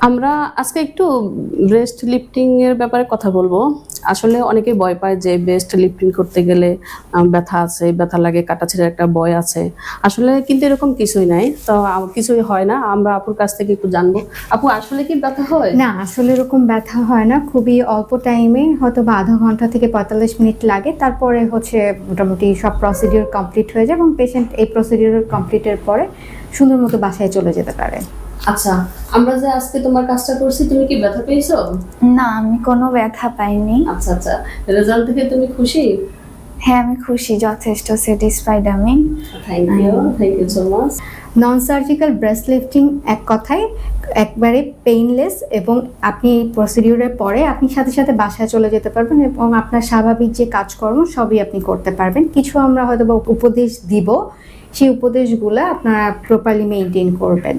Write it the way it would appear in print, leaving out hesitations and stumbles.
আমরা আজকে একটু ব্রেস্ট লিফটিং এর ব্যাপারে কথা বলবো। আসলে অনেকে ভয় পায় যে ব্রেস্ট লিফটিং করতে গেলে ব্যথা আছে, ব্যথা লাগে, কাটাছেঁড়ার একটা ভয় আছে। আসলে কিন্তু এরকম কিছুই নাই, তো কিছুই হয় না। আমরা আপুর কাছ থেকে একটু জানবো। আপু, আসলে কি ব্যথা হয়? না, আসলে এরকম ব্যথা হয় না। খুবই অল্প টাইমে, হয়তো বা আধা ঘন্টা থেকে 45 মিনিট লাগে। তারপরে মোটামুটি সব প্রসিডিওর কমপ্লিট হয়ে যায় এবং পেশেন্ট এই প্রসিডিওর কমপ্লিটের পরে সুন্দর মতো বাসায় চলে যেতে পারে। আচ্ছা, আমরা যে আজকে তোমার কাজটা করছি, তুমি কি ব্যথা পেয়েছো? না, আমি কোনো ব্যথা পাইনি। আচ্ছা আচ্ছা, রেজাল্ট থেকে তুমি খুশি? হ্যাঁ, আমি খুশি, যথেষ্ট স্যাটিসফাইড আমি। Thank you so much. Non surgical breast lifting এক কথায় একবারে পেইনলেস, এবং আপনি এই প্রসিডিওরের পরে আপনি সাথে সাথে বাসায় চলে যেতে পারবেন এবং আপনার স্বাভাবিক যে কাজকর্ম সবই আপনি করতে পারবেন। কিছু আমরা হয়তো বা উপদেশ দিব, সেই উপদেশগুলো আপনারা প্রপারলি মেনটেন করবেন।